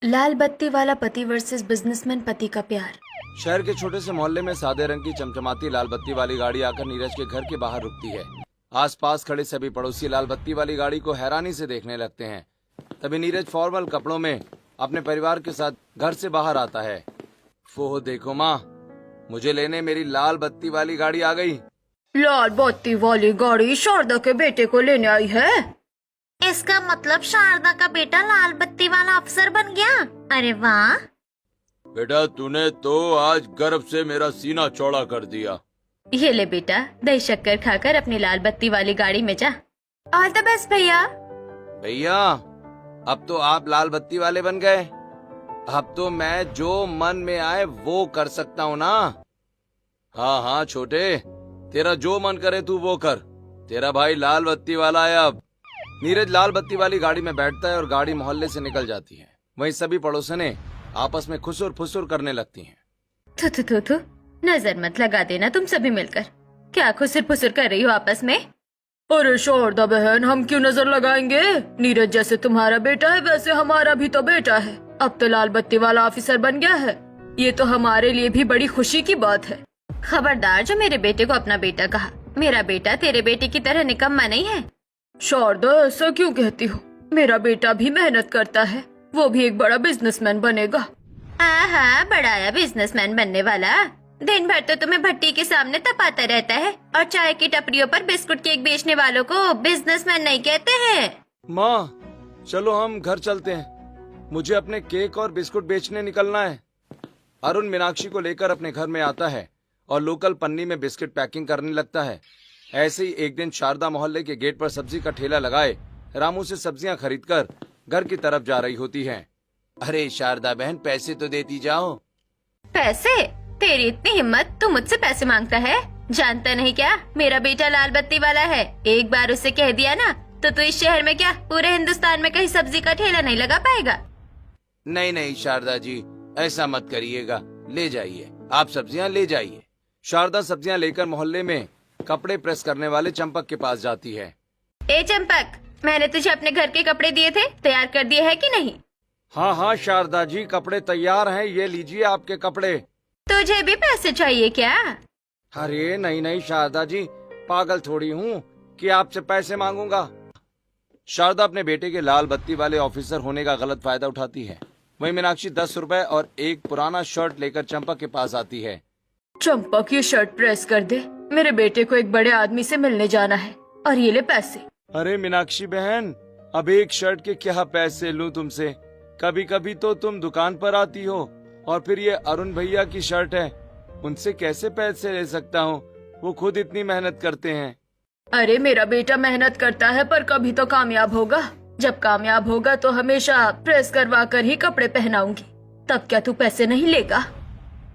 लाल बत्ती वाला पति वर्सेस बिजनेसमैन पति का प्यार। शहर के छोटे से मोहल्ले में सादे रंग की चमचमाती लाल बत्ती वाली गाड़ी आकर नीरज के घर के बाहर रुकती है। आसपास खड़े सभी पड़ोसी लाल बत्ती वाली गाड़ी को हैरानी से देखने लगते हैं। तभी नीरज फॉर्मल कपड़ों में अपने परिवार के साथ घर से बाहर आता है। वो देखो माँ, मुझे लेने मेरी लाल बत्ती वाली गाड़ी आ गई। लाल बत्ती वाली गाड़ी शारदा के बेटे को लेने आई है। इसका मतलब शारदा का बेटा लाल बत्ती वाला अफसर बन गया। अरे वाह। बेटा तूने तो आज गर्व से मेरा सीना चौड़ा कर दिया। ये ले बेटा, दही शक्कर खाकर अपनी लाल बत्ती वाली गाड़ी में जा। ऑल द बेस्ट भैया। भैया अब तो आप लाल बत्ती वाले बन गए। अब तो मैं जो मन में आए वो कर सकता हूँ ना। हाँ हाँ छोटे, तेरा जो मन करे तू वो कर। तेरा भाई लाल बत्ती वाला है अब। नीरज लाल बत्ती वाली गाड़ी में बैठता है और गाड़ी मोहल्ले से निकल जाती है। वहीं सभी पड़ोसने आपस में खुसुर फुसुर करने लगती हैं। थू थू थू थू, नजर मत लगा देना तुम सभी मिलकर। क्या खुसुर फुसुर कर रही हो आपस में? अरे शारदा बहन, हम क्यों नजर लगाएंगे? नीरज जैसे तुम्हारा बेटा है वैसे हमारा भी तो बेटा है। अब तो लाल बत्ती वाला ऑफिसर बन गया है। ये तो हमारे लिए भी बड़ी खुशी की बात है। खबरदार जो मेरे बेटे को अपना बेटा कहा। मेरा बेटा तेरे बेटे की तरह निकम्मा नहीं है। शारदा ऐसा क्यों कहती हो? मेरा बेटा भी मेहनत करता है, वो भी एक बड़ा बिजनेसमैन बनेगा। आहा, बड़ा बिजनेसमैन बनने वाला। दिन भर तो तुम्हें भट्टी के सामने तपाता रहता है और चाय की टपरियों पर बिस्कुट केक बेचने वालों को बिजनेसमैन नहीं कहते हैं। माँ चलो हम घर चलते हैं, मुझे अपने केक और बिस्कुट बेचने निकलना है। अरुण मीनाक्षी को लेकर अपने घर में आता है और लोकल पन्नी में बिस्किट पैकिंग करने लगता है। ऐसे ही एक दिन शारदा मोहल्ले के गेट पर सब्जी का ठेला लगाए रामू से सब्जियां खरीदकर घर की तरफ जा रही होती है। अरे शारदा बहन, पैसे तो देती जाओ। पैसे? तेरी इतनी हिम्मत, तू मुझसे पैसे मांगता है? जानता नहीं क्या, मेरा बेटा लाल बत्ती वाला है। एक बार उसे कह दिया ना तो तू इस शहर में क्या पूरे हिंदुस्तान में कहीं सब्जी का ठेला नहीं लगा पाएगा। नहीं नहीं शारदा जी, ऐसा मत करिएगा, ले जाइए, आप सब्जियां ले जाइए। शारदा सब्जियां लेकर मोहल्ले में कपड़े प्रेस करने वाले चंपक के पास जाती है। ए चंपक, मैंने तुझे अपने घर के कपड़े दिए थे, तैयार कर दिए है कि नहीं? हाँ हाँ शारदा जी, कपड़े तैयार हैं, ये लीजिए आपके कपड़े। तुझे भी पैसे चाहिए क्या? अरे नहीं नहीं शारदा जी, पागल थोड़ी हूँ कि आपसे पैसे मांगूंगा। शारदा अपने बेटे के लाल बत्ती वाले ऑफिसर होने का गलत फायदा उठाती है। वहीं मीनाक्षी 10 रुपए और एक पुराना शर्ट लेकर चंपक के पास आती है। चंपक, ये शर्ट प्रेस कर दे, मेरे बेटे को एक बड़े आदमी से मिलने जाना है। और ये ले पैसे। अरे मीनाक्षी बहन, अब एक शर्ट के क्या पैसे लूं तुमसे? कभी कभी तो तुम दुकान पर आती हो और फिर ये अरुण भैया की शर्ट है, उनसे कैसे पैसे ले सकता हूँ? वो खुद इतनी मेहनत करते हैं। अरे मेरा बेटा मेहनत करता है पर कभी तो कामयाब होगा। जब कामयाब होगा तो हमेशा प्रेस करवा कर ही कपड़े पहनाऊंगी। तब क्या तू पैसे नहीं लेगा?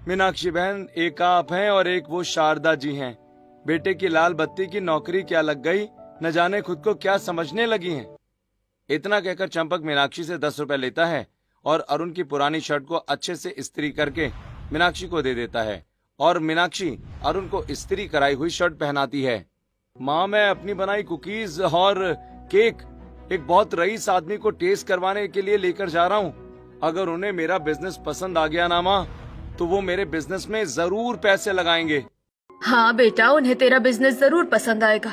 मीनाक्षी बहन, एक आप हैं और एक वो शारदा जी हैं। बेटे की लाल बत्ती की नौकरी क्या लग गई, न जाने खुद को क्या समझने लगी हैं। इतना कहकर चंपक मीनाक्षी से 10 रुपए लेता है और अरुण की पुरानी शर्ट को अच्छे से इस्त्री करके मीनाक्षी को दे देता है और मीनाक्षी अरुण को इस्त्री कराई हुई शर्ट पहनाती है। माँ, मैं अपनी बनाई कुकीज और केक एक बहुत रईस आदमी को टेस्ट करवाने के लिए लेकर जा रहा हूँ। अगर उन्हें मेरा बिजनेस पसंद आ गया ना माँ, तो वो मेरे बिजनेस में जरूर पैसे लगाएंगे। हाँ बेटा, उन्हें तेरा बिजनेस जरूर पसंद आएगा।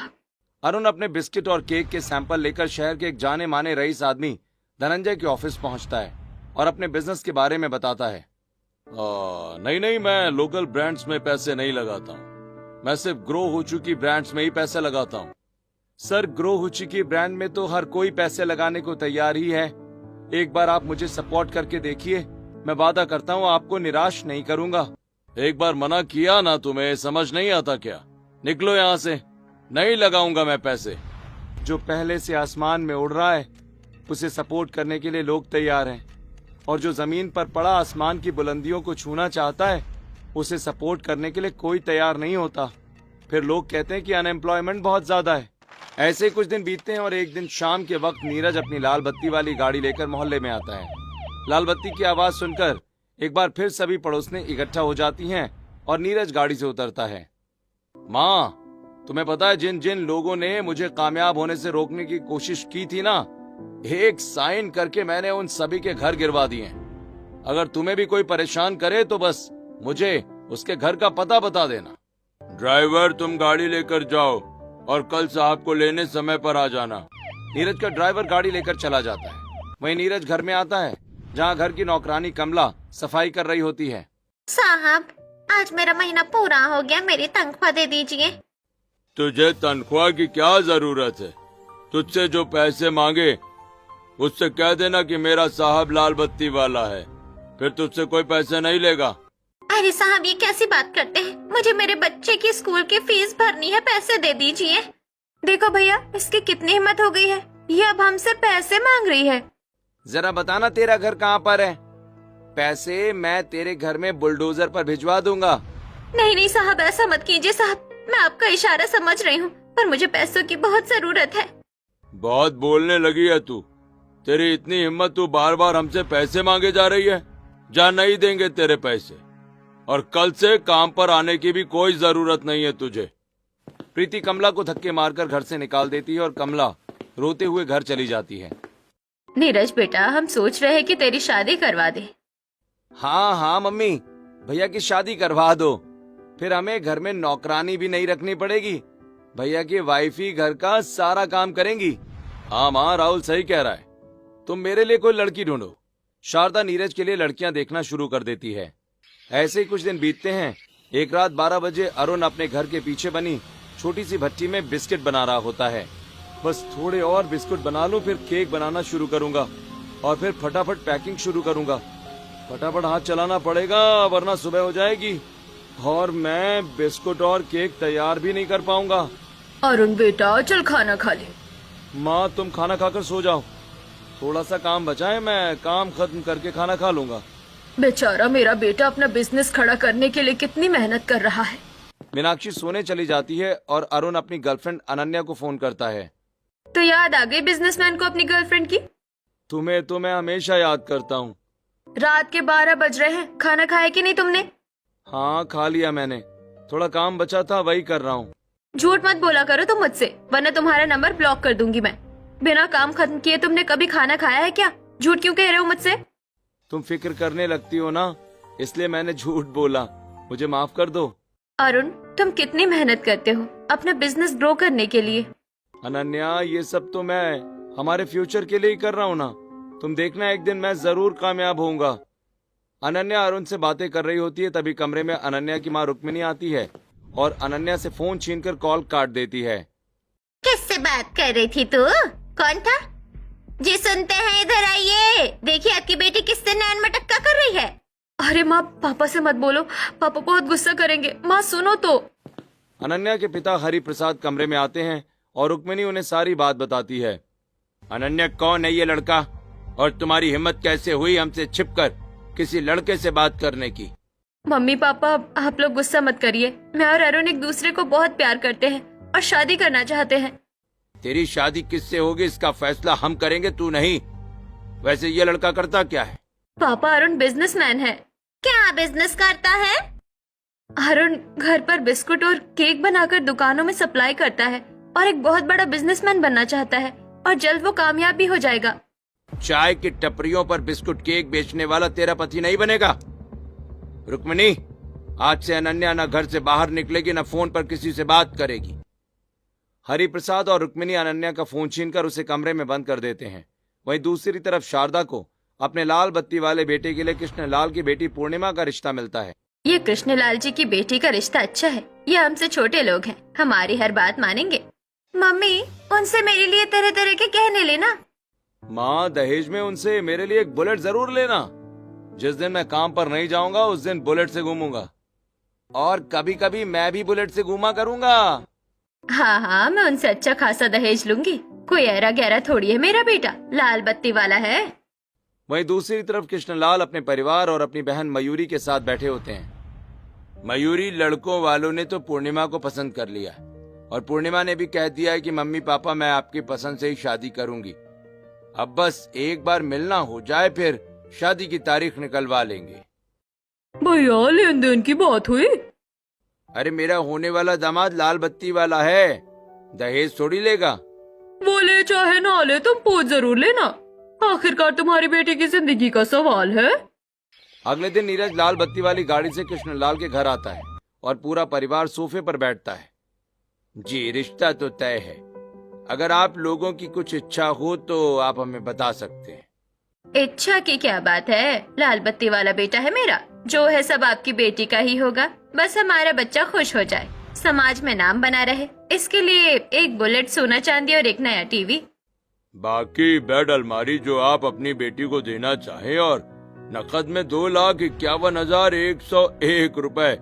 अरुण अपने बिस्किट और केक के सैंपल लेकर शहर के एक जाने माने रईस आदमी धनंजय के ऑफिस पहुंचता है और अपने बिजनेस के बारे में बताता है। नहीं नहीं, मैं लोकल ब्रांड्स में पैसे नहीं लगाता हूँ, मैं सिर्फ ग्रो हो चुकी ब्रांड्स में ही पैसे लगाता हूँ। सर, ग्रो हो चुकी ब्रांड में तो हर कोई पैसे लगाने को तैयार ही है। एक बार आप मुझे सपोर्ट करके देखिए, मैं वादा करता हूँ आपको निराश नहीं करूंगा। एक बार मना किया ना, तुम्हें समझ नहीं आता क्या? निकलो यहाँ से, नहीं लगाऊंगा मैं पैसे। जो पहले से आसमान में उड़ रहा है उसे सपोर्ट करने के लिए लोग तैयार हैं, और जो जमीन पर पड़ा आसमान की बुलंदियों को छूना चाहता है उसे सपोर्ट करने के लिए कोई तैयार नहीं होता। फिर लोग कहते हैं कि अनएम्प्लॉयमेंट बहुत ज्यादा है। ऐसे ही कुछ दिन बीतते हैं और एक दिन शाम के वक्त नीरज अपनी लाल बत्ती वाली गाड़ी लेकर मोहल्ले में आता है। लाल बत्ती की आवाज सुनकर एक बार फिर सभी पड़ोसने इकट्ठा हो जाती हैं और नीरज गाड़ी से उतरता है। माँ, तुम्हें पता है जिन जिन लोगों ने मुझे कामयाब होने से रोकने की कोशिश की थी ना, एक साइन करके मैंने उन सभी के घर गिरवा दिए। अगर तुम्हें भी कोई परेशान करे तो बस मुझे उसके घर का पता बता देना। ड्राइवर, तुम गाड़ी लेकर जाओ और कल साहब को लेने समय पर आ जाना। नीरज का ड्राइवर गाड़ी लेकर चला जाता है। वहीं नीरज घर में आता है, जहाँ घर की नौकरानी कमला सफाई कर रही होती है। साहब, आज मेरा महीना पूरा हो गया, मेरी तनख्वाह दे दीजिए। तुझे तनख्वाह की क्या जरूरत है? तुझसे जो पैसे मांगे उससे कह देना कि मेरा साहब लाल बत्ती वाला है, फिर तुझसे कोई पैसे नहीं लेगा। अरे साहब, ये कैसी बात करते हैं? मुझे मेरे बच्चे की स्कूल की फीस भरनी है, पैसे दे दीजिए। देखो भैया, इसकी कितनी हिम्मत हो गई है, ये अब हमसे पैसे मांग रही है। जरा बताना तेरा घर कहाँ पर है? पैसे मैं तेरे घर में बुलडोजर पर भिजवा दूंगा। नहीं नहीं साहब, ऐसा मत कीजिए साहब, मैं आपका इशारा समझ रही हूँ, पर मुझे पैसों की बहुत जरूरत है। बहुत बोलने लगी है तू। तेरी इतनी हिम्मत, तू बार बार हमसे पैसे मांगे जा रही है। जा, नहीं देंगे तेरे पैसे, और कल से काम पर आने की भी कोई जरूरत नहीं है तुझे। प्रीति कमला को धक्के मारकर घर से निकाल देती है और कमला रोते हुए घर चली जाती है। नीरज बेटा, हम सोच रहे हैं कि तेरी शादी करवा दे। हाँ हाँ मम्मी, भैया की शादी करवा दो, फिर हमें घर में नौकरानी भी नहीं रखनी पड़ेगी। भैया की वाइफ ही घर का सारा काम करेंगी। हाँ माँ, राहुल सही कह रहा है, तुम मेरे लिए कोई लड़की ढूंढो। शारदा नीरज के लिए लड़कियां देखना शुरू कर देती है। ऐसे ही कुछ दिन बीतते हैं। एक रात 12 बजे अरुण अपने घर के पीछे बनी छोटी सी भट्टी में बिस्किट बना रहा होता है। बस थोड़े और बिस्कुट बना लूं, फिर केक बनाना शुरू करूंगा और फिर फटाफट पैकिंग शुरू करूंगा। फटाफट हाथ चलाना पड़ेगा वरना सुबह हो जाएगी और मैं बिस्कुट और केक तैयार भी नहीं कर पाऊंगा। अरुण बेटा, चल खाना खा ले। माँ, तुम खाना खाकर सो जाओ, थोड़ा सा काम बचा है, मैं काम खत्म करके खाना खा लूंगा। बेचारा मेरा बेटा अपना बिजनेस खड़ा करने के लिए कितनी मेहनत कर रहा है। मीनाक्षी सोने चली जाती है और अरुण अपनी गर्लफ्रेंड अनन्या को फोन करता है। तो याद आ गई बिजनेसमैन को अपनी गर्लफ्रेंड की? तुम्हें तो मैं हमेशा याद करता हूँ। रात के 12 बज रहे हैं, खाना खाया कि नहीं तुमने? हाँ, खा लिया मैंने, थोड़ा काम बचा था वही कर रहा हूँ। झूठ मत बोला करो तुम मुझसे, वरना तुम्हारा नंबर ब्लॉक कर दूंगी मैं। बिना काम खत्म किए तुमने कभी खाना खाया है क्या? झूठ क्यों कह रहे हो मुझसे? तुम फिक्र करने लगती हो ना, इसलिए मैंने झूठ बोला, मुझे माफ कर दो। अरुण, तुम कितनी मेहनत करते हो अपना बिजनेस ग्रो करने के लिए। अनन्या, ये सब तो मैं हमारे फ्यूचर के लिए ही कर रहा हूँ ना। तुम देखना, एक दिन मैं जरूर कामयाब होऊंगा। अनन्या अरुण से बातें कर रही होती है, तभी कमरे में अनन्या की माँ रुक्मिणी आती है और अनन्या से फोन छीनकर कॉल काट देती है। किससे बात कर रही थी तू? कौन था? जी सुनते हैं, इधर आइए। देखिए आपकी बेटी किससे नैन मटक्का कर रही है। अरे माँ, पापा से मत बोलो, पापा बहुत गुस्सा करेंगे। माँ सुनो तो। अनन्या के पिता हरि प्रसाद कमरे में आते हैं और रुक्मिणी उन्हें सारी बात बताती है। अनन्या, कौन है ये लड़का और तुम्हारी हिम्मत कैसे हुई हमसे छिपकर किसी लड़के से बात करने की? मम्मी पापा, आप लोग गुस्सा मत करिए। मैं और अरुण एक दूसरे को बहुत प्यार करते हैं और शादी करना चाहते हैं। तेरी शादी किससे होगी इसका फैसला हम करेंगे, तू नहीं। वैसे ये लड़का करता क्या है? पापा, अरुण बिजनेसमैन है। क्या बिजनेस करता है? अरुण घर पर बिस्कुट और केक बनाकर दुकानों में सप्लाई करता है और एक बहुत बड़ा बिजनेसमैन बनना चाहता है और जल्द वो कामयाब भी हो जाएगा। चाय की टपरियों पर बिस्कुट केक बेचने वाला तेरा पति नहीं बनेगा। रुक्मिणी, आज से अनन्या न घर से बाहर निकलेगी न फोन पर किसी से बात करेगी। हरिप्रसाद और रुक्मिणी अनन्या का फोन छीनकर उसे कमरे में बंद कर देते हैं। वहीं दूसरी तरफ शारदा को अपने लाल बत्ती वाले बेटे के लिए कृष्णलाल की बेटी पूर्णिमा का रिश्ता मिलता है। ये कृष्णलाल जी की बेटी का रिश्ता अच्छा है। ये हमसे छोटे लोग हैं, हमारी हर बात मानेंगे। मम्मी, उनसे मेरे लिए तरह तरह के गहने लेना। माँ, दहेज में उनसे मेरे लिए एक बुलेट जरूर लेना। जिस दिन मैं काम पर नहीं जाऊंगा उस दिन बुलेट से घूमूंगा और कभी कभी मैं भी बुलेट से घूमा करूंगा। हाँ हाँ, मैं उनसे अच्छा खासा दहेज लूंगी। कोई ऐरा गहरा थोड़ी है मेरा बेटा, लाल बत्ती वाला है। वहीं दूसरी तरफ कृष्णलाल अपने परिवार और अपनी बहन मयूरी के साथ बैठे होते हैं। मयूरी, लड़कों वालों ने तो पूर्णिमा को पसंद कर लिया और पूर्णिमा ने भी कह दिया है कि मम्मी पापा, मैं आपकी पसंद से ही शादी करूंगी। अब बस एक बार मिलना हो जाए, फिर शादी की तारीख निकलवा लेंगे। भैया, लेन देन की बात हुई? अरे, मेरा होने वाला दामाद लाल बत्ती वाला है, दहेज थोड़ी लेगा। वो ले चाहे ना ले, तुम पूछ जरूर लेना। आखिरकार तुम्हारी बेटी की जिंदगी का सवाल है। अगले दिन नीरज लाल बत्ती वाली गाड़ी से कृष्णलाल के घर आता है और पूरा परिवार सोफे पर बैठता है। जी, रिश्ता तो तय है। अगर आप लोगों की कुछ इच्छा हो तो आप हमें बता सकते हैं। इच्छा की क्या बात है, लाल बत्ती वाला बेटा है मेरा, जो है सब आपकी बेटी का ही होगा। बस हमारा बच्चा खुश हो जाए, समाज में नाम बना रहे, इसके लिए एक बुलेट, सोना चांदी और एक नया टीवी। बाकी बेड अलमारी जो आप अपनी बेटी को देना चाहें और नकद में 2,51,101 रुपए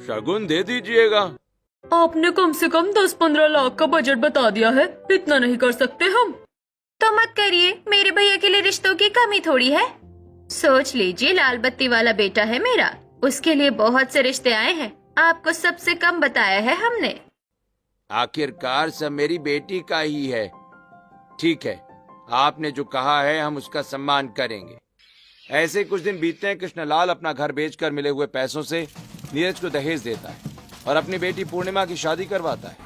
शगुन दे दीजिएगा। आपने कम से कम 10-15 लाख का बजट बता दिया है, इतना नहीं कर सकते हम। तो मत करिए, मेरे भैया के लिए रिश्तों की कमी थोड़ी है। सोच लीजिए, लाल बत्ती वाला बेटा है मेरा, उसके लिए बहुत से रिश्ते आए हैं, आपको सबसे कम बताया है हमने। आखिरकार सब मेरी बेटी का ही है। ठीक है, आपने जो कहा है हम उसका सम्मान करेंगे। ऐसे कुछ दिन बीतते हैं। कृष्णलाल अपना घर बेचकर मिले हुए पैसों से नीरज को दहेज देता है और अपनी बेटी पूर्णिमा की शादी करवाता है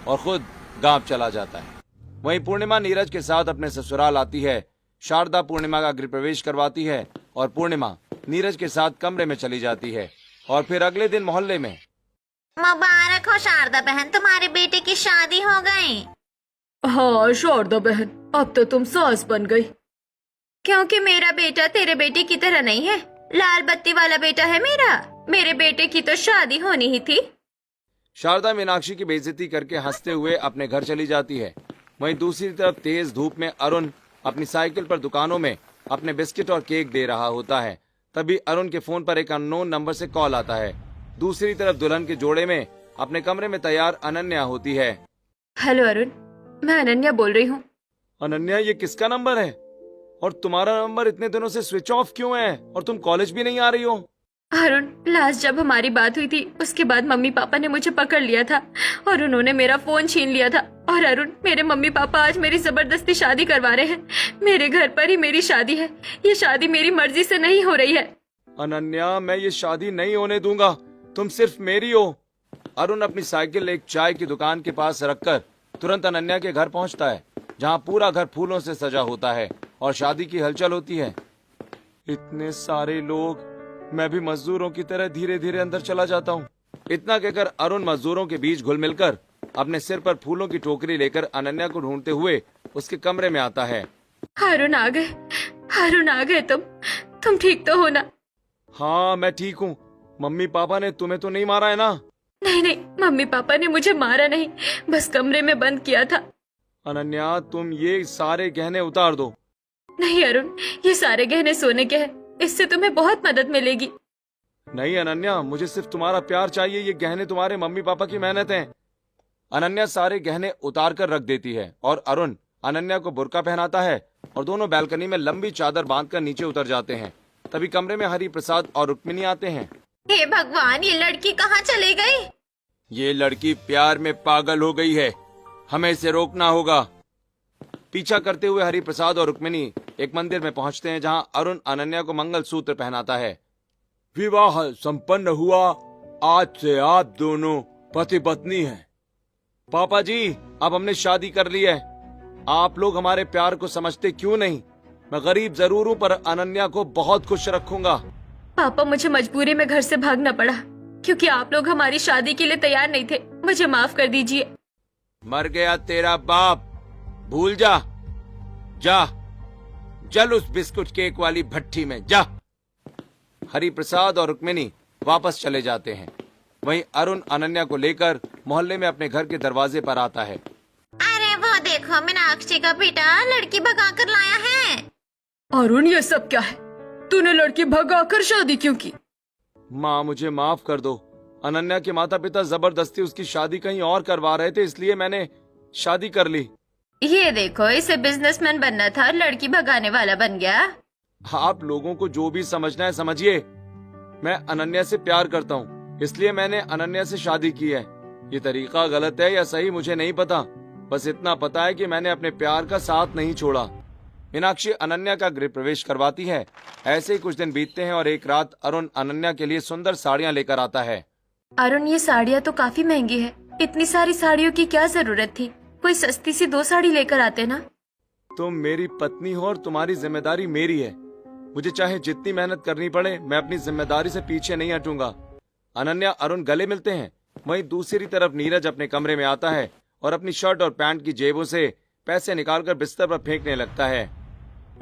और खुद गांव चला जाता है। वहीं पूर्णिमा नीरज के साथ अपने ससुराल आती है। शारदा पूर्णिमा का गृह प्रवेश करवाती है और पूर्णिमा नीरज के साथ कमरे में चली जाती है। और फिर अगले दिन मोहल्ले में, मुबारक हो शारदा बहन, तुम्हारे बेटे की शादी हो गई। हाँ शारदा बहन, अब तो तुम सास बन गई। क्योंकि मेरा बेटा तेरे बेटे की तरह नहीं है, लाल बत्ती वाला बेटा है मेरा, मेरे बेटे की तो शादी होनी ही थी। शारदा मीनाक्षी की बेइज्जती करके हंसते हुए अपने घर चली जाती है। वहीं दूसरी तरफ तेज धूप में अरुण अपनी साइकिल पर दुकानों में अपने बिस्किट और केक दे रहा होता है। तभी अरुण के फोन पर एक अननोन नंबर से कॉल आता है। दूसरी तरफ दुल्हन के जोड़े में अपने कमरे में तैयार अनन्या होती है। हेलो अरुण, मैं अनन्या बोल रही हूँ। अनन्या, ये किसका नंबर है और तुम्हारा नंबर इतने दिनों से स्विच ऑफ क्यों है और तुम कॉलेज भी नहीं आ रही हो? अरुण, लास्ट जब हमारी बात हुई थी उसके बाद मम्मी पापा ने मुझे पकड़ लिया था और उन्होंने मेरा फोन छीन लिया था। और अरुण, मेरे मम्मी पापा आज मेरी जबरदस्ती शादी करवा रहे हैं। मेरे घर पर ही मेरी शादी है, ये शादी मेरी मर्जी से नहीं हो रही है। अनन्या, मैं ये शादी नहीं होने दूंगा, तुम सिर्फ मेरी हो। अरुण अपनी साइकिल एक चाय की दुकान के पास रखकर तुरंत अनन्या के घर पहुंचता है, जहां पूरा घर फूलों से सजा होता है और शादी की हलचल होती है। इतने सारे लोग, मैं भी मजदूरों की तरह धीरे धीरे अंदर चला जाता हूँ। इतना कहकर अरुण मजदूरों के बीच घुल मिलकर अपने सिर पर फूलों की टोकरी लेकर अनन्या को ढूंढते हुए उसके कमरे में आता है। अरुण आ गए, अरुण आ गए, तुम ठीक तो हो ना? हाँ, मैं ठीक हूँ। मम्मी पापा ने तुम्हें तो नहीं मारा है ना? नहीं नहीं, मम्मी पापा ने मुझे मारा नहीं, बस कमरे में बंद किया था। अनन्या, तुम ये सारे गहने उतार दो। नहीं अरुण, ये सारे गहने सोने के हैं, इससे तुम्हें बहुत मदद मिलेगी। नहीं अनन्या, मुझे सिर्फ तुम्हारा प्यार चाहिए, ये गहने तुम्हारे मम्मी पापा की मेहनत है। अनन्या सारे गहने उतार कर रख देती है और अरुण अनन्या को बुर्का पहनाता है और दोनों बैल्कनी में लंबी चादर बांधकर नीचे उतर जाते हैं। तभी कमरे में हरि प्रसाद और रुक्मिणी आते हैं। हे भगवान, ये लड़की कहाँ चली गई? ये लड़की प्यार में पागल हो गई है, हमें इसे रोकना होगा। पीछा करते हुए हरि प्रसाद और रुक्मिणी एक मंदिर में पहुंचते हैं, जहां अरुण अनन्या को मंगलसूत्र पहनाता है। विवाह संपन्न हुआ, आज से आप दोनों पति पत्नी हैं। पापा जी, अब हमने शादी कर ली है। आप लोग हमारे प्यार को समझते क्यों नहीं? मैं गरीब जरूर हूँ पर अनन्या को बहुत खुश रखूंगा। पापा, मुझे मजबूरी में घर से भागना पड़ा क्योंकि आप लोग हमारी शादी के लिए तैयार नहीं थे, मुझे माफ कर दीजिए। मर गया तेरा बाप, भूल जा। जा, चल उस बिस्कुट केक वाली भट्टी में जा। हरि प्रसाद और रुक्मिणी वापस चले जाते हैं। वहीं अरुण अनन्या को लेकर मोहल्ले में अपने घर के दरवाजे पर आता है। अरे वो देखो, मीनाक्षी का बेटा लड़की भगा कर लाया है। अरुण, ये सब क्या है? तूने लड़की भगाकर शादी क्यों की? माँ, मुझे माफ कर दो। अनन्या के माता पिता जबरदस्ती उसकी शादी कहीं और करवा रहे थे, इसलिए मैंने शादी कर ली। ये देखो, इसे बिजनेसमैन बनना था और लड़की भगाने वाला बन गया। आप लोगों को जो भी समझना है समझिए। मैं अनन्या से प्यार करता हूँ, इसलिए मैंने अनन्या से शादी की है। ये तरीका गलत है या सही मुझे नहीं पता, बस इतना पता है कि मैंने अपने प्यार का साथ नहीं छोड़ा। मीनाक्षी अनन्या का गृह प्रवेश करवाती है। ऐसे ही कुछ दिन बीतते हैं और एक रात अरुण अनन्या के लिए सुंदर साड़ियाँ लेकर आता है। अरुण, ये साड़ियाँ तो काफी महंगी है, इतनी सारी साड़ियों की क्या जरूरत थी? कोई सस्ती सी 2 साड़ी लेकर आते ना। तुम मेरी पत्नी हो और तुम्हारी जिम्मेदारी मेरी है। मुझे चाहे जितनी मेहनत करनी पड़े, मैं अपनी जिम्मेदारी से पीछे नहीं हटूंगा। अनन्या अरुण गले मिलते हैं। वहीं दूसरी तरफ नीरज अपने कमरे में आता है और अपनी शर्ट और पैंट की जेबों से पैसे निकालकर बिस्तर पर फेंकने लगता है।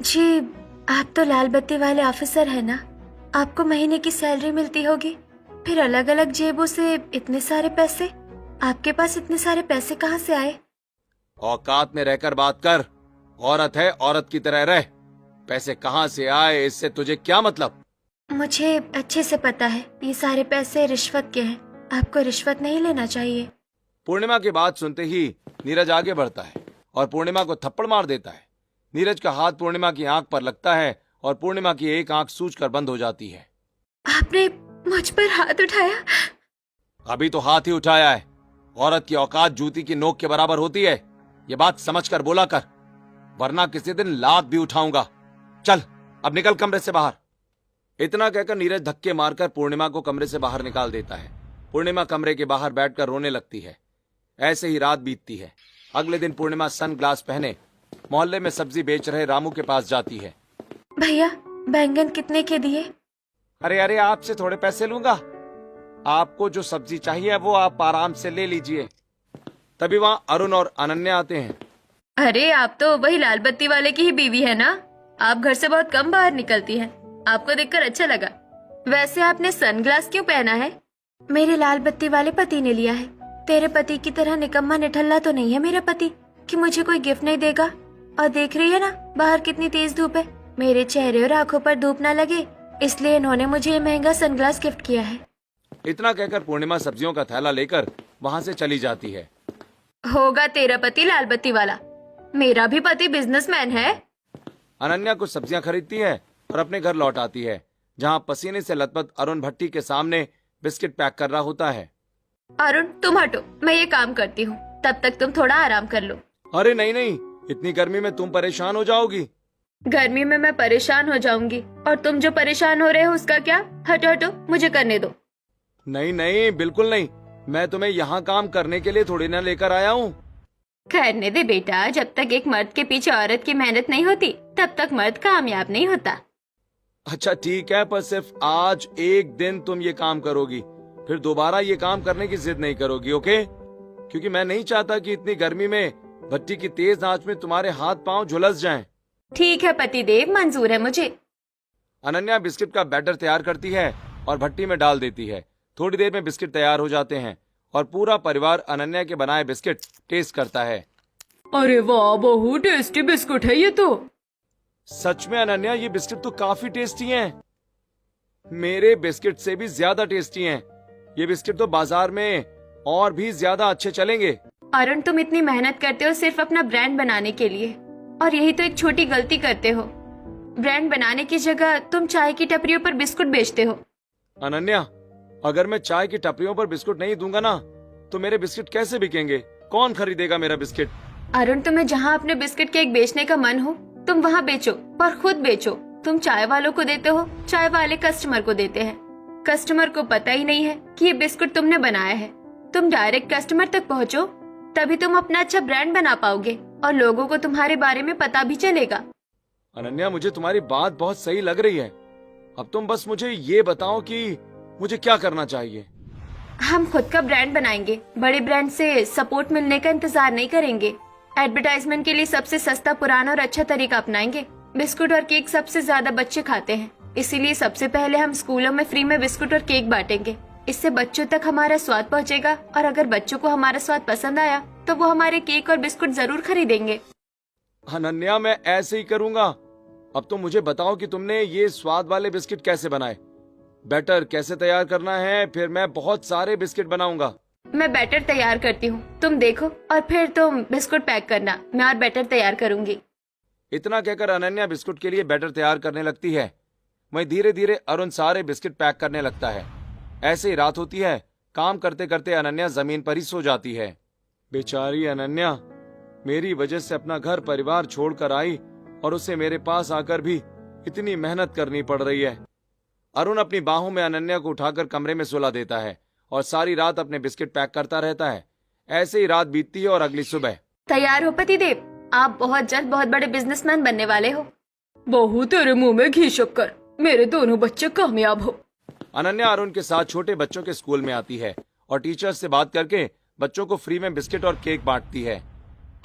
जी, आप तो लाल बत्ती वाले ऑफिसर है ना? आपको महीने की सैलरी मिलती होगी, फिर अलग अलग जेबों से इतने सारे पैसे? आपके पास इतने सारे पैसे कहाँ से आए? औकात में रहकर बात कर। औरत है, औरत की तरह रह। पैसे कहाँ से आए इससे तुझे क्या मतलब? मुझे अच्छे से पता है ये सारे पैसे रिश्वत के हैं। आपको रिश्वत नहीं लेना चाहिए। पूर्णिमा की बात सुनते ही नीरज आगे बढ़ता है और पूर्णिमा को थप्पड़ मार देता है। नीरज का हाथ पूर्णिमा की आंख पर लगता है और पूर्णिमा की एक आंख सूजकर बंद हो जाती है। आपने मुझ पर हाथ उठाया? अभी तो हाथ ही उठाया है। औरत की औकात जूती की नोक के बराबर होती है, ये बात समझकर बोला कर, वरना किसी दिन लात भी उठाऊंगा। चल अब निकल कमरे से बाहर। इतना कहकर नीरज धक्के मारकर पूर्णिमा को कमरे से बाहर निकाल देता है। पूर्णिमा कमरे के बाहर बैठकर रोने लगती है। ऐसे ही रात बीतती है। अगले दिन पूर्णिमा सन ग्लास पहने मोहल्ले में सब्जी बेच रहे रामू के पास जाती है। भैया, बैंगन कितने के दिए? अरे अरे, आपसे थोड़े पैसे लूंगा। आपको जो सब्जी चाहिए वो आप आराम से ले लीजिए। तभी वहाँ अरुण और अनन्या आते हैं। अरे, आप तो वही लाल बत्ती वाले की ही बीवी है ना? आप घर से बहुत कम बाहर निकलती हैं। आपको देखकर अच्छा लगा। वैसे आपने सनग्लास क्यों पहना है? मेरे लाल बत्ती वाले पति ने लिया है। तेरे पति की तरह निकम्मा निठल्ला तो नहीं है मेरा पति कि मुझे कोई गिफ्ट नहीं देगा। और देख रही है ना बाहर कितनी तेज धूप है। मेरे चेहरे और आंखों पर धूप ना लगे इसलिए इन्होंने मुझे ये महंगा सनग्लास गिफ्ट किया है। इतना कहकर पूर्णिमा सब्जियों का थैला लेकर वहाँ से चली जाती है। होगा तेरा पति लाल बत्ती वाला, मेरा भी पति बिजनेसमैन है। अनन्या कुछ सब्जियां खरीदती है और अपने घर लौट आती है, जहाँ पसीने से लथपथ अरुण भट्टी के सामने बिस्किट पैक कर रहा होता है। अरुण, तुम हटो, मैं ये काम करती हूँ, तब तक तुम थोड़ा आराम कर लो। अरे नहीं नहीं, इतनी गर्मी में तुम परेशान हो जाओगी। गर्मी में मैं परेशान हो जाऊंगी और तुम जो परेशान हो रहे हो उसका क्या? हटो हटो, मुझे करने दो। नहीं नहीं, बिल्कुल नहीं। मैं तुम्हें यहाँ काम करने के लिए थोड़ी ना लेकर आया हूँ। करने दे बेटा, जब तक एक मर्द के पीछे औरत की मेहनत नहीं होती तब तक मर्द कामयाब नहीं होता। अच्छा ठीक है, पर सिर्फ आज एक दिन तुम ये काम करोगी, फिर दोबारा ये काम करने की जिद नहीं करोगी, ओके? क्योंकि मैं नहीं चाहता कि इतनी गर्मी में भट्टी की तेज आंच में तुम्हारे हाथ पांव झुलस जाएं। ठीक है पतिदेव, मंजूर है मुझे। अनन्या बिस्किट का बैटर तैयार करती है और भट्टी में डाल देती है। थोड़ी देर में बिस्किट तैयार हो जाते हैं और पूरा परिवार अनन्या के बनाए बिस्किट टेस्ट करता है। अरे वाह, बहुत टेस्टी बिस्कुट है ये तो। सच में अनन्या, ये बिस्किट तो काफी टेस्टी हैं। मेरे बिस्किट से भी ज्यादा टेस्टी हैं। ये बिस्किट तो बाजार में और भी ज्यादा अच्छे चलेंगे। अरुण, तुम इतनी मेहनत करते हो सिर्फ अपना ब्रांड बनाने के लिए, और यही तो एक छोटी गलती करते हो। ब्रांड बनाने की जगह तुम चाय की टपरियों पर बिस्कुट बेचते हो। अनन्या, अगर मैं चाय की टपरियों पर बिस्कुट नहीं दूंगा ना, तो मेरे बिस्किट कैसे बिकेंगे? कौन खरीदेगा मेरा बिस्किट? अरुण, तुम्हें जहाँ अपने बिस्किट केक बेचने का मन हो तुम वहाँ बेचो, पर खुद बेचो। तुम चाय वालों को देते हो, चाय वाले कस्टमर को देते हैं। कस्टमर को पता ही नहीं है कि ये बिस्कुट तुमने बनाया है। तुम डायरेक्ट कस्टमर तक पहुँचो, तभी तुम अपना अच्छा ब्रांड बना पाओगे और लोगों को तुम्हारे बारे में पता भी चलेगा। अनन्या, मुझे तुम्हारी बात बहुत सही लग रही है। अब तुम बस मुझे ये बताओ कि मुझे क्या करना चाहिए। हम खुद का ब्रांड बनाएंगे, बड़े ब्रांड से सपोर्ट मिलने का इंतजार नहीं करेंगे। एडवर्टाइजमेंट के लिए सबसे सस्ता, पुराना और अच्छा तरीका अपनाएंगे। बिस्कुट और केक सबसे ज्यादा बच्चे खाते हैं, इसीलिए सबसे पहले हम स्कूलों में फ्री में बिस्कुट और केक बांटेंगे। इससे बच्चों तक हमारा स्वाद पहुंचेगा और अगर बच्चों को हमारा स्वाद पसंद आया तो वो हमारे केक और बिस्कुट जरूर खरीदेंगे। अनन्या, मैं ऐसे ही करूंगा। अब तो मुझे बताओ कि तुमने ये स्वाद वाले बिस्किट कैसे बनाए, बैटर कैसे तैयार करना है, फिर मैं बहुत सारे बिस्किट बनाऊंगा। मैं बैटर तैयार करती हूँ, तुम देखो और फिर तुम बिस्कुट पैक करना, मैं और बैटर तैयार करूंगी। इतना कहकर अनन्या बिस्कुट के लिए बैटर तैयार करने लगती है। वहीं धीरे धीरे अरुण सारे बिस्किट पैक करने लगता है। ऐसे ही रात होती है। काम करते करते अनन्या जमीन पर ही सो जाती है। बेचारी अनन्या मेरी वजह से अपना घर परिवार छोड़कर आई और उसे मेरे पास आकर भी इतनी मेहनत करनी पड़ रही है। अरुण अपनी बाहों में अनन्या को उठाकर कमरे में सुला देता है और सारी रात अपने बिस्किट पैक करता रहता है। ऐसे ही रात बीतती है और अगली सुबह। तैयार हो पतिदेव, आप बहुत जल्द बहुत बड़े बिजनेसमैन बनने वाले हो। बहू तेरे मुंह में घी शक्कर, मेरे दोनों बच्चे कामयाब हो। अनन्या अरुण के साथ छोटे बच्चों के स्कूल में आती है और टीचर्स से बात करके बच्चों को फ्री में बिस्किट और केक बांटती है।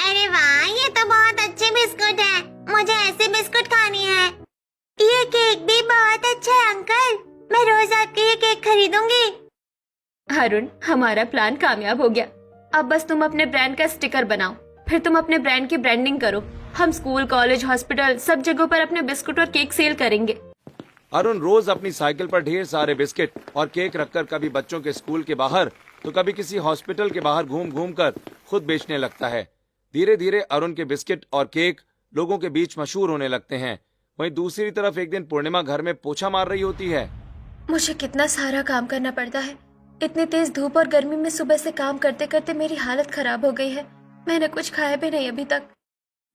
अरे वाह, ये तो बहुत अच्छे बिस्कुट है, मुझे ऐसे बिस्कुट खानी है। ये केक भी बहुत अच्छा है अंकल, मैं रोज आपके ये केक खरीदूंगी। अरुण, हमारा प्लान कामयाब हो गया। अब बस तुम अपने ब्रांड का स्टिकर बनाओ, फिर तुम अपने ब्रांड की ब्रांडिंग करो। हम स्कूल, कॉलेज, हॉस्पिटल सब जगहों पर अपने बिस्कुट और केक सेल करेंगे। अरुण रोज अपनी साइकिल पर ढेर सारे बिस्किट और केक रखकर कभी बच्चों के स्कूल के बाहर तो कभी किसी हॉस्पिटल के बाहर घूम घूम कर खुद बेचने लगता है। धीरे धीरे अरुण के बिस्किट और केक लोगों के बीच मशहूर होने लगते हैं। वहीं दूसरी तरफ एक दिन पूर्णिमा घर में पोछा मार रही होती है। मुझे कितना सारा काम करना पड़ता है। इतनी तेज धूप और गर्मी में सुबह से काम करते करते मेरी हालत खराब हो गई है। मैंने कुछ खाया भी नहीं अभी तक।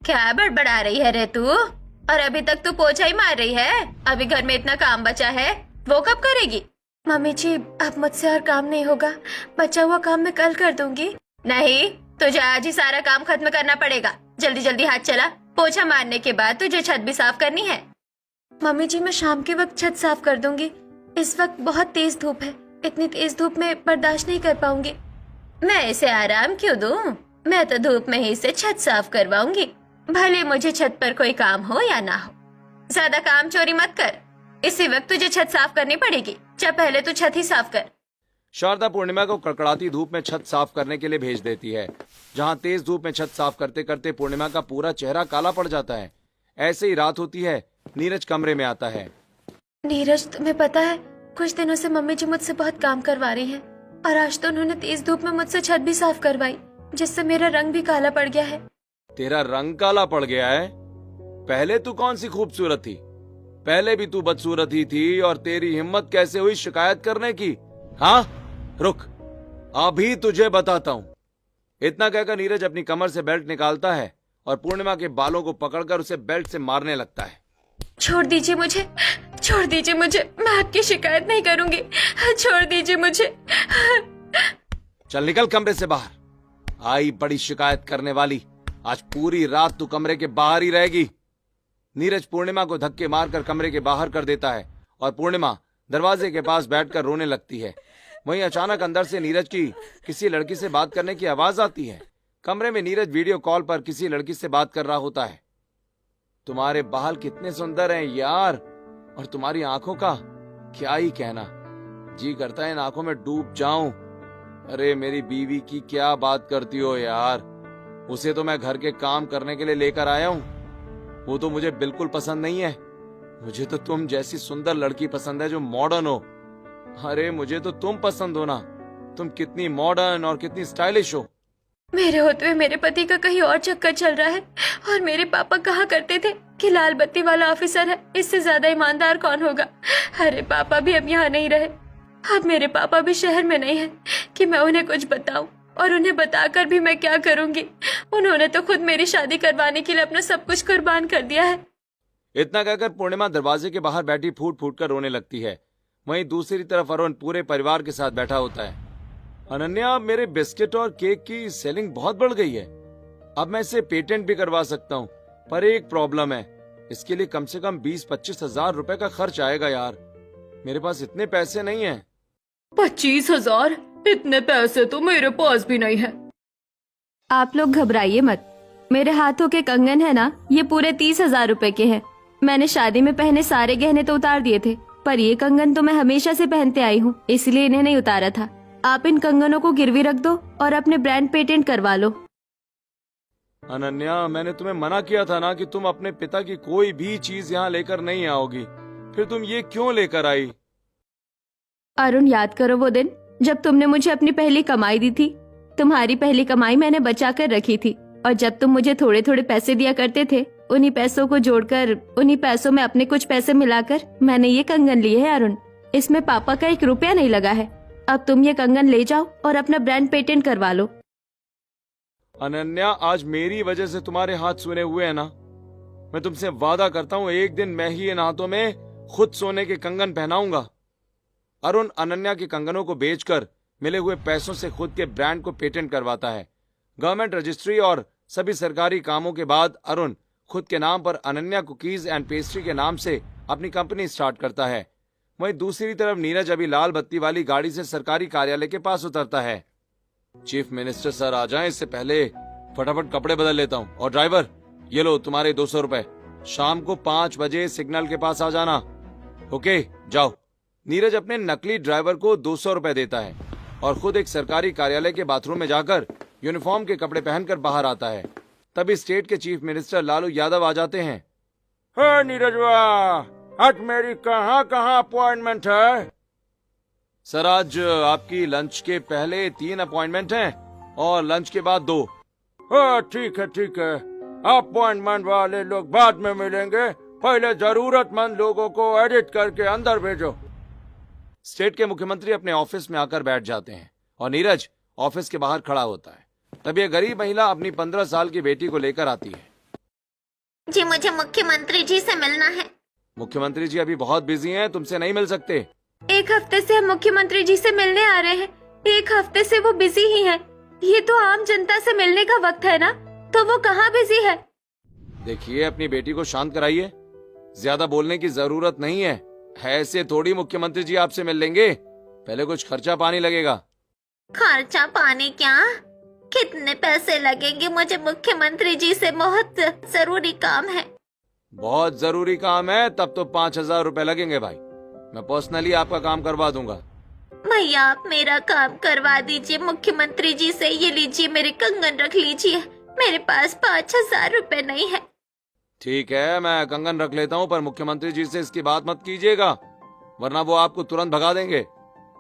क्या बड़बड़ा रही है रे तू? और अभी तक तू पोछा ही मार रही है? अभी घर में इतना काम बचा है, वो कब करेगी? मम्मी जी, अब मुझसे और काम नहीं होगा। बचा हुआ काम मैं कल कर दूंगी। नहीं, तुझे आज ही सारा काम खत्म करना पड़ेगा। जल्दी जल्दी हाथ चला। पोछा मारने के बाद तुझे छत भी साफ करनी है। मम्मी जी, मैं शाम के वक्त छत साफ कर दूंगी। इस वक्त बहुत तेज धूप है, इतनी तेज धूप में बर्दाश्त नहीं कर पाऊंगी। मैं इसे आराम क्यों दूं? मैं तो धूप में ही इसे छत साफ करवाऊंगी, भले मुझे छत पर कोई काम हो या ना हो। ज्यादा काम चोरी मत कर, इसी वक्त तुझे छत साफ करनी पड़ेगी। चल पहले तू छत ही साफ कर। शारदा पूर्णिमा को कड़कड़ाती धूप में छत साफ करने के लिए भेज देती है, जहां तेज धूप में छत साफ करते करते पूर्णिमा का पूरा चेहरा काला पड़ जाता है। ऐसे ही रात होती है। नीरज कमरे में आता है। नीरज, तुम्हें पता है, कुछ दिनों से मम्मी जी मुझसे बहुत काम करवा रही हैं और आज तो उन्होंने तेज धूप में मुझसे छत भी साफ करवाई, जिससे मेरा रंग भी काला पड़ गया है। तेरा रंग काला पड़ गया है? पहले तू कौन सी खूबसूरत थी? पहले भी तू बदसूरत ही थी। और तेरी हिम्मत कैसे हुई शिकायत करने की? हाँ, रुक, अभी तुझे बताता हूँ। इतना कहकर नीरज अपनी कमर से बेल्ट निकालता है और पूर्णिमा के बालों को पकड़कर उसे बेल्ट से मारने लगता है। छोड़ दीजिए मुझे, छोड़ दीजिए मुझे, मैं आपकी शिकायत नहीं करूंगी। छोड़ दीजिए मुझे। चल निकल कमरे से बाहर। आई बड़ी शिकायत करने वाली, आज पूरी रात तू कमरे के बाहर ही रहेगी। नीरज पूर्णिमा को धक्के मारकर कमरे के बाहर कर देता है और पूर्णिमा दरवाजे के पास बैठकर रोने लगती है। वहीं अचानक अंदर से नीरज की किसी लड़की से बात करने की आवाज आती है। कमरे में नीरज वीडियो कॉल पर किसी लड़की से बात कर रहा होता है। तुम्हारे बाल कितने सुंदर हैं यार, और तुम्हारी आंखों का क्या ही कहना, जी करता है इन आंखों में डूब जाऊं। अरे मेरी बीवी की क्या बात करती हो यार, उसे तो मैं घर के काम करने के लिए लेकर आया हूं, वो तो मुझे बिल्कुल पसंद नहीं है। मुझे तो तुम जैसी सुंदर लड़की पसंद है जो मॉडर्न हो। अरे मुझे तो तुम पसंद हो ना, तुम कितनी मॉडर्न और कितनी स्टाइलिश हो। मेरे होते हुए मेरे पति का कहीं और चक्कर चल रहा है। और मेरे पापा कहा करते थे कि लाल बत्ती वाला ऑफिसर है, इससे ज्यादा ईमानदार कौन होगा। अरे पापा भी अब यहाँ नहीं रहे। अब मेरे पापा भी शहर में नहीं है कि मैं उन्हें कुछ बताऊं, और उन्हें बताकर भी मैं क्या करूंगी। उन्होंने तो खुद मेरी शादी करवाने के लिए अपना सब कुछ कुर्बान कर दिया है। इतना कहकर पूर्णिमा दरवाजे के बाहर बैठी फूट फूट कर रोने लगती है। वहीं दूसरी तरफ अरुण पूरे परिवार के साथ बैठा होता है। अनन्या, मेरे बिस्किट और केक की सेलिंग बहुत बढ़ गई है। अब मैं इसे पेटेंट भी करवा सकता हूँ, पर एक प्रॉब्लम है, इसके लिए कम से कम 20-25 हजार रुपए का खर्च आएगा यार। मेरे पास इतने पैसे नहीं है। 25,000? इतने पैसे तो मेरे पास भी नहीं है। आप लोग घबराइए मत, मेरे हाथों के कंगन है ना, ये पूरे 30,000 रुपए के हैं। मैंने शादी में पहने सारे गहने तो उतार दिए थे, पर ये कंगन तो मैं हमेशा से पहनते आई हूँ, इसलिए इन्हें नहीं उतारा था। आप इन कंगनों को गिरवी रख दो और अपने ब्रांड पेटेंट करवा लो। अनन्या, मैंने तुम्हें मना किया था ना कि तुम अपने पिता की कोई भी चीज यहाँ लेकर नहीं आओगी, फिर तुम ये क्यों लेकर आई? अरुण, याद करो वो दिन जब तुमने मुझे अपनी पहली कमाई दी थी। तुम्हारी पहली कमाई मैंने बचा कर रखी थी, और जब तुम मुझे थोड़े थोड़े पैसे दिया करते थे, उन्हीं पैसों को जोड़कर, उन्हीं पैसों में अपने कुछ पैसे मिलाकर मैंने ये कंगन लिए है अरुण। इसमें पापा का 1 रुपया नहीं लगा है। अब तुम ये कंगन ले जाओ और अपना ब्रांड पेटेंट करवा लो। अनन्या, आज मेरी वजह से तुम्हारे हाथ सुने हुए हैं ना। मैं तुमसे वादा करता हूँ एक दिन मैं ही इन हाथों में खुद सोने के कंगन पहनाऊंगा। अरुण अनन्या के कंगनों को बेचकर मिले हुए पैसों से खुद के ब्रांड को पेटेंट करवाता है। गवर्नमेंट रजिस्ट्री और सभी सरकारी कामों के बाद अरुण खुद के नाम पर अनन्या कुकीज एंड पेस्ट्री के नाम से अपनी कंपनी स्टार्ट करता है। वहीं दूसरी तरफ नीरज अभी लाल बत्ती वाली गाड़ी से सरकारी कार्यालय के पास उतरता है। चीफ मिनिस्टर सर आ जाएं, इससे पहले फटाफट कपड़े बदल लेता हूँ। और ड्राइवर, ये लो तुम्हारे 200 रुपए। शाम को 5 बजे सिग्नल के पास आ जाना। ओके, जाओ। नीरज अपने नकली ड्राइवर को 200 रुपए देता है और खुद एक सरकारी कार्यालय के बाथरूम में जाकर यूनिफॉर्म के कपड़े पहनकर बाहर आता है। तभी स्टेट के चीफ मिनिस्टर लालू यादव आ जाते हैं। नीरज आज मेरी कहाँ अपॉइंटमेंट है? सर, आज आपकी लंच के पहले 3 अपॉइंटमेंट हैं और लंच के बाद 2। ठीक है। अपॉइंटमेंट वाले लोग बाद में मिलेंगे, पहले जरूरतमंद लोगों को एडिट करके अंदर भेजो। स्टेट के मुख्यमंत्री अपने ऑफिस में आकर बैठ जाते हैं और नीरज ऑफिस के बाहर खड़ा होता है। तब यह गरीब महिला अपनी 15 साल की बेटी को लेकर आती है। जी, मुझे मुख्यमंत्री जी से मिलना है। मुख्यमंत्री जी अभी बहुत बिजी हैं, तुमसे नहीं मिल सकते। 1 हफ्ते से हम मुख्यमंत्री जी से मिलने आ रहे हैं। 1 हफ्ते से वो बिजी ही हैं। ये तो आम जनता से मिलने का वक्त है ना, तो वो कहाँ बिजी है? देखिए, अपनी बेटी को शांत कराइए। ज्यादा बोलने की जरूरत नहीं है। ऐसे थोड़ी मुख्यमंत्री जी आपसे मिल लेंगे, पहले कुछ खर्चा पानी लगेगा। खर्चा पानी क्या? कितने पैसे लगेंगे? मुझे मुख्यमंत्री जी से बहुत जरूरी काम है। बहुत जरूरी काम है तब तो 5000 रुपए लगेंगे भाई। मैं पर्सनली आपका काम करवा दूंगा। भैया, आप मेरा काम करवा दीजिए मुख्यमंत्री जी से। ये लीजिए, मेरे कंगन रख लीजिए। मेरे पास 5000 रुपए नहीं है। ठीक है, मैं कंगन रख लेता हूँ, पर मुख्यमंत्री जी से इसकी बात मत कीजिएगा, वरना वो आपको तुरंत भगा देंगे।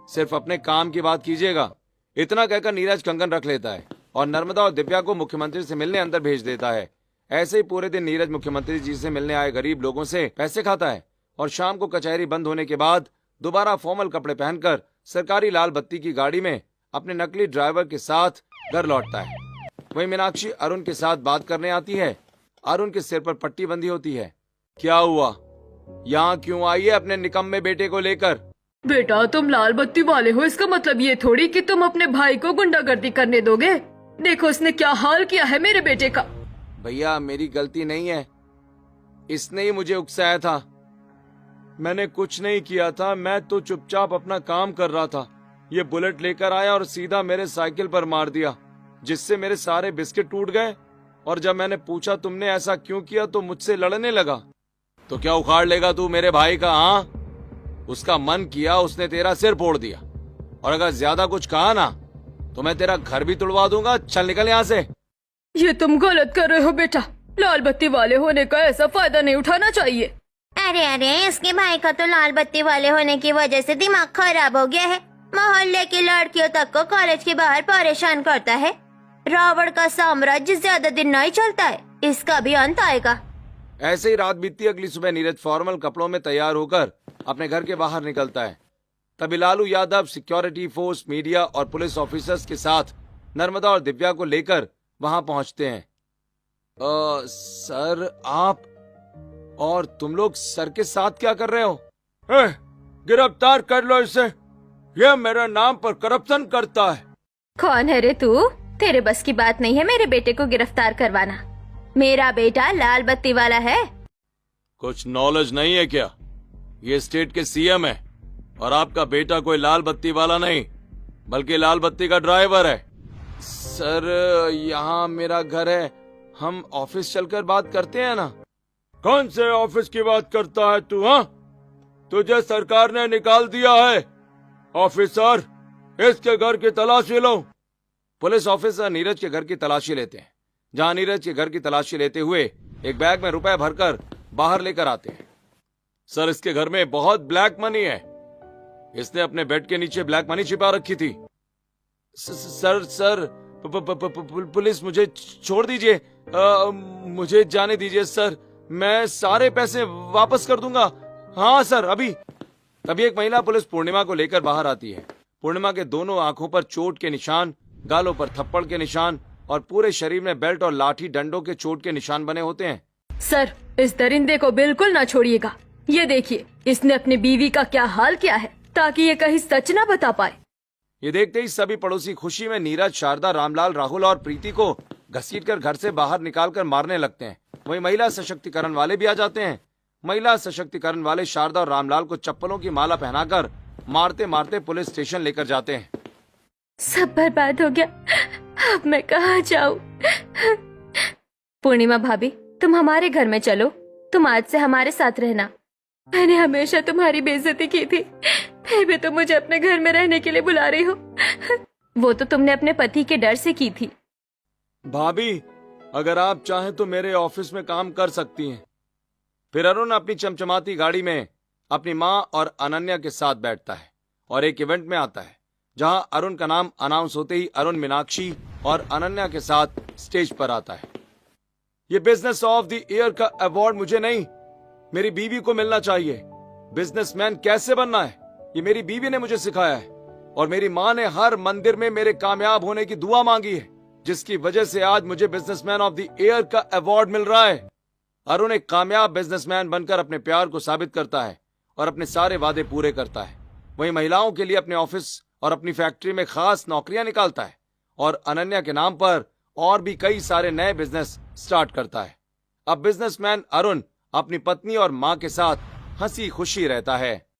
सिर्फ अपने काम की बात कीजिएगा। इतना कहकर नीरज कंगन रख लेता है और नर्मदा और दिव्या को मुख्यमंत्री से मिलने अंदर भेज देता है। ऐसे ही पूरे दिन नीरज मुख्यमंत्री जी से मिलने आए गरीब लोगों से पैसे खाता है और शाम को कचहरी बंद होने के बाद दोबारा फॉर्मल कपड़े पहनकर सरकारी लाल बत्ती की गाड़ी में अपने नकली ड्राइवर के साथ घर लौटता है। वहीं मीनाक्षी अरुण के साथ बात करने आती है। अरुण के सिर पर पट्टी बंधी होती है। क्या हुआ? यहाँ क्यों आई है अपने निकम्मे बेटे को लेकर? बेटा, तुम लाल बत्ती वाले हो, इसका मतलब ये थोड़ी कि तुम अपने भाई को गुंडागर्दी करने दोगे। देखो उसने क्या हाल किया है मेरे बेटे का। भैया, मेरी गलती नहीं है, इसने ही मुझे उकसाया था। मैंने कुछ नहीं किया था, मैं तो चुपचाप अपना काम कर रहा था। ये बुलेट लेकर आया और सीधा मेरे साइकिल पर मार दिया, जिससे मेरे सारे बिस्किट टूट गए। और जब मैंने पूछा तुमने ऐसा क्यों किया तो मुझसे लड़ने लगा। तो क्या उखाड़ लेगा तू मेरे भाई का? हाँ, उसका मन किया उसने तेरा सिर फोड़ दिया, और अगर ज्यादा कुछ कहा ना तो मैं तेरा घर भी तुड़वा दूंगा। चल निकल यहाँ से। ये तुम गलत कर रहे हो बेटा। लाल बत्ती वाले होने का ऐसा फायदा नहीं उठाना चाहिए। अरे, इसके भाई का तो लाल बत्ती वाले होने की वजह से दिमाग खराब हो गया है। मोहल्ले की लड़कियों तक को कॉलेज के बाहर परेशान करता है। रावण का साम्राज्य ज्यादा दिन नहीं चलता है, इसका भी अंत आएगा। ऐसे ही रात बीतती। अगली सुबह नीरज फॉर्मल कपड़ों में तैयार होकर अपने घर के बाहर निकलता है। तभी Lalu Yadav security force, media और पुलिस ऑफिसर्स के साथ नर्मदा और दिव्या को लेकर वहां पहुंचते हैं। सर, आप और तुम लोग सर के साथ क्या कर रहे हो? गिरफ्तार कर लो इसे, यह मेरे नाम पर करप्शन करता है। कौन है रे तू? तेरे बस की बात नहीं है मेरे बेटे को गिरफ्तार करवाना। मेरा बेटा लाल बत्ती वाला है। कुछ नॉलेज नहीं है क्या? ये स्टेट के सीएम है और आपका बेटा कोई लाल बत्ती वाला नहीं बल्कि लाल बत्ती का ड्राइवर है। सर, यहाँ मेरा घर है, हम ऑफिस चलकर बात करते हैं ना। कौन से ऑफिस की बात करता है तू? हाँ, तुझे सरकार ने निकाल दिया है। ऑफिसर, इसके घर की तलाशी लो। पुलिस ऑफिसर नीरज के घर की तलाशी लेते हैं। जहां नीरज के घर की तलाशी लेते हुए एक बैग में रुपए भरकर बाहर लेकर आते हैं। सर, इसके घर में बहुत ब्लैक मनी है। इसने अपने बेड के नीचे ब्लैक मनी छिपा रखी थी। सर, पुलिस, मुझे छोड़ दीजिए, मुझे जाने दीजिए सर, मैं सारे पैसे वापस कर दूंगा। हाँ सर, अभी। तभी एक महिला पुलिस पूर्णिमा को लेकर बाहर आती है। पूर्णिमा के दोनों आंखों पर चोट के निशान, गालों पर थप्पड़ के निशान और पूरे शरीर में बेल्ट और लाठी डंडों के चोट के निशान बने होते हैं। सर, इस दरिंदे को बिल्कुल ना छोड़िएगा। ये देखिए, इसने अपनी बीवी का क्या हाल किया है, ताकि ये कहीं सच ना बता पाए। ये देखते ही सभी पड़ोसी खुशी में नीरज, शारदा, रामलाल, राहुल और प्रीति को घसीटकर घर से बाहर निकालकर मारने लगते हैं। वहीं महिला सशक्तिकरण वाले भी आ जाते हैं। महिला सशक्तिकरण वाले शारदा और रामलाल को चप्पलों की माला पहनाकर मारते मारते पुलिस स्टेशन लेकर जाते हैं। सब बर्बाद हो गया, अब मैं कहाँ जाऊँ? पूर्णिमा भाभी, तुम हमारे घर में चलो, तुम आज से हमारे साथ रहना। मैंने हमेशा तुम्हारी बेइज्जती की थी, फिर भी तुम मुझे अपने घर में रहने के लिए बुला रही हो। वो तो तुमने अपने पति के डर से की थी। भाभी, अगर आप चाहें तो मेरे ऑफिस में काम कर सकती हैं। फिर अरुण अपनी चमचमाती गाड़ी में अपनी माँ और अनन्या के साथ बैठता है और एक इवेंट में आता है जहां अरुण का नाम अनाउंस होते ही अरुण मीनाक्षी और अनन्या के साथ स्टेज पर आता है। ये बिजनेस ऑफ द ईयर का अवार्ड मुझे नहीं, मेरी बीवी को मिलना चाहिए। बिजनेसमैन कैसे बनना है ये मेरी बीवी ने मुझे सिखाया है और मेरी माँ ने हर मंदिर में मेरे कामयाब होने की दुआ मांगी है, जिसकी वजह से आज मुझे बिजनेसमैन ऑफ द ईयर का अवार्ड मिल रहा है। अरुण एक कामयाब बिजनेसमैन बनकर अपने प्यार को साबित करता है और अपने सारे वादे पूरे करता है। वहीं महिलाओं के लिए अपने ऑफिस और अपनी फैक्ट्री में खास नौकरियां निकालता है और अनन्या के नाम पर और भी कई सारे नए बिजनेस स्टार्ट करता है। अब बिजनेसमैन अरुण अपनी पत्नी और मां के साथ हंसी खुशी रहता है।